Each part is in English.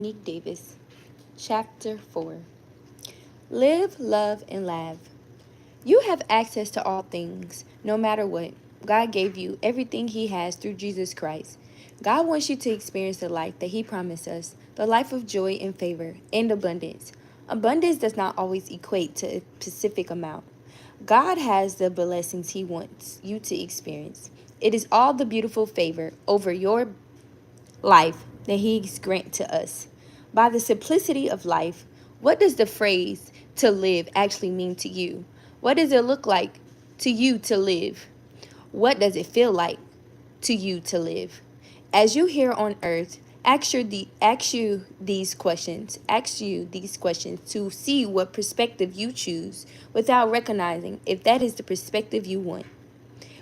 Nick Davis. Chapter 4. Live, love, and laugh. You have access to all things, no matter what. God gave you everything He has through Jesus Christ. God wants you to experience the life that He promised us, the life of joy and favor and abundance. Abundance does not always equate to a specific amount. God has the blessings He wants you to experience. It is all the beautiful favor over your life that He grants to us. By the simplicity of life, what does the phrase to live actually mean to you? What does it look like to you to live? What does it feel like to you to live? As you here on earth, ask you these questions. Ask you these questions to see what perspective you choose without recognizing if that is the perspective you want.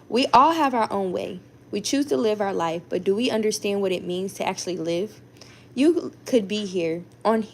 We all have our own way. We choose to live our life, but do we understand what it means to actually live? You could be here on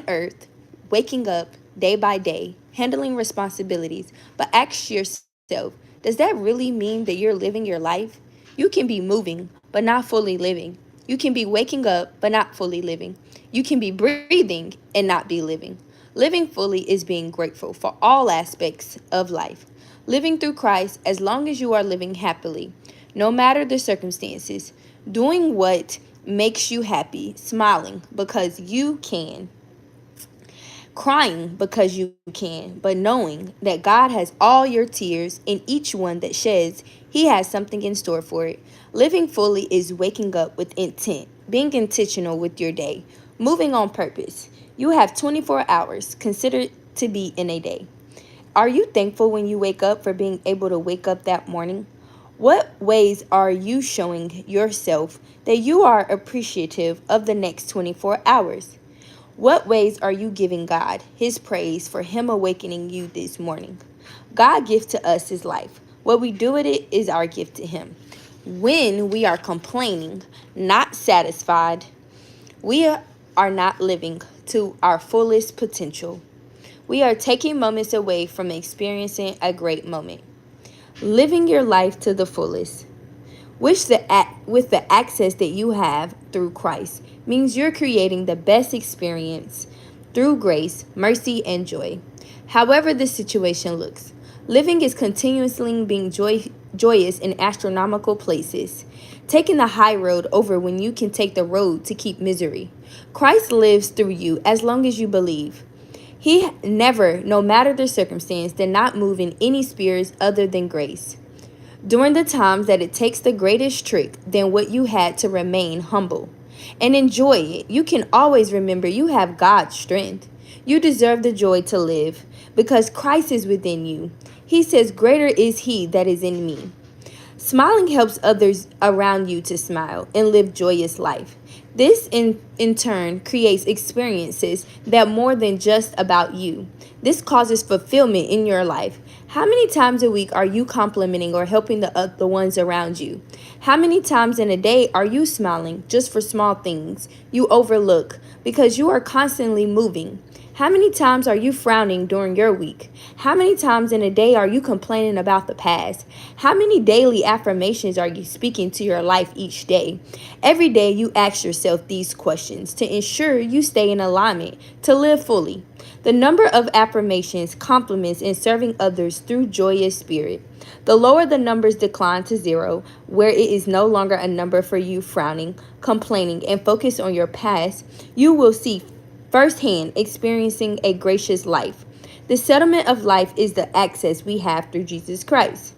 earth, waking up day by day, handling responsibilities, but ask yourself, does that really mean that you're living your life? You can be moving, but not fully living. You can be waking up, but not fully living. You can be breathing and not be living. Living fully is being grateful for all aspects of life. Living through Christ as long as you are living happily, no matter the circumstances. Doing what makes you happy, smiling because you can, crying because you can, but knowing that God has all your tears and each one that sheds, He has something in store for it. Living fully is waking up with intent, being intentional with your day, moving on purpose. You have 24 hours considered to be in a day. Are you thankful when you wake up for being able to wake up that morning? What ways are you showing yourself that you are appreciative of the next 24 hours? What ways are you giving God His praise for Him awakening you this morning? God gives to us His life. What we do with it is our gift to Him. When we are complaining, not satisfied, we are not living to our fullest potential. We are taking moments away from experiencing a great moment. Living your life to the fullest. With the access that you have through Christ means you're creating the best experience through grace, mercy, and joy. However the situation looks, living is continuously being joyous in astronomical places, taking the high road over when you can take the road to keep misery. Christ lives through you as long as you believe. He never, no matter the circumstance, did not move in any spheres other than grace. During the times that it takes the greatest trick than what you had to remain humble and enjoy it, you can always remember you have God's strength. You deserve the joy to live because Christ is within you. He says, "Greater is He that is in me." Smiling helps others around you to smile and live joyous life. This in turn creates experiences that more than just about you. This causes fulfillment in your life. How many times a week are you complimenting or helping the ones around you? How many times in a day are you smiling just for small things you overlook because you are constantly moving? How many times are you frowning during your week? How many times in a day are you complaining about the past? How many daily affirmations are you speaking to your life each day? Every day you ask yourself these questions to ensure you stay in alignment to live fully. The number of affirmations, compliments, and serving others through joyous spirit. The lower the numbers decline to zero, where it is no longer a number for you frowning, complaining, and focus on your past, you will see firsthand experiencing a gracious life. The settlement of life is the access we have through Jesus Christ,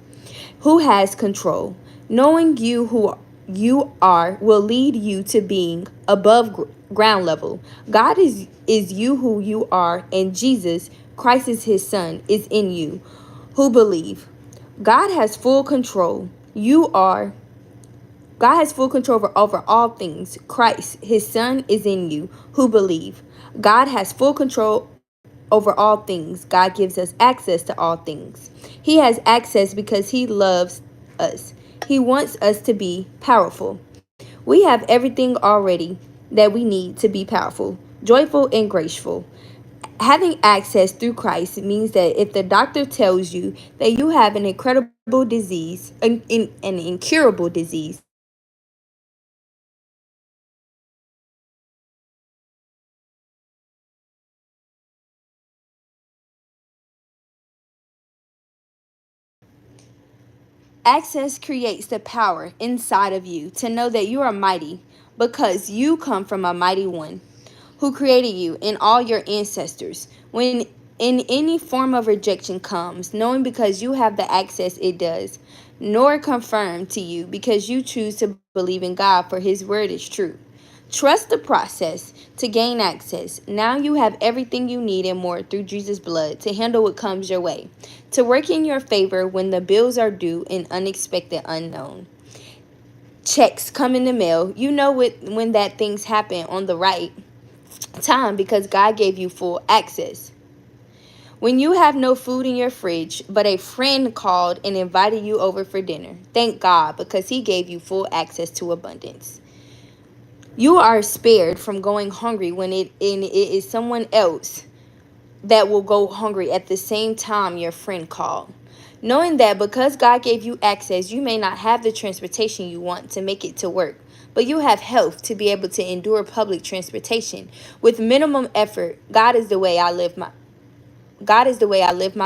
who has control. Knowing you who you are will lead you to being above ground level. God is you who you are, and Jesus, Christ is His Son, is in you who believe. God has full control. God has full control over all things. Christ, His Son, is in you who believe. God has full control over all things. God gives us access to all things. He has access because He loves us. He wants us to be powerful. We have everything already that we need to be powerful, joyful, and graceful. Having access through Christ means that if the doctor tells you that you have an incredible disease, an incurable disease, Access creates the power inside of you to know that you are mighty because you come from a mighty one who created you and all your ancestors. When in any form of rejection comes, knowing because you have the access it does, nor confirmed to you because you choose to believe in God for his word is true. Trust the process to gain access. Now you have everything you need and more through Jesus' blood to handle what comes your way, to work in your favor when the bills are due and unexpected unknown. Checks come in the mail. You know it when that things happen on the right time because God gave you full access. When you have no food in your fridge, but a friend called and invited you over for dinner, thank God because he gave you full access to abundance. You are spared from going hungry when it is someone else that will go hungry at the same time your friend called. Knowing that because God gave you access, you may not have the transportation you want to make it to work, but you have health to be able to endure public transportation with minimum effort. God is the way I live my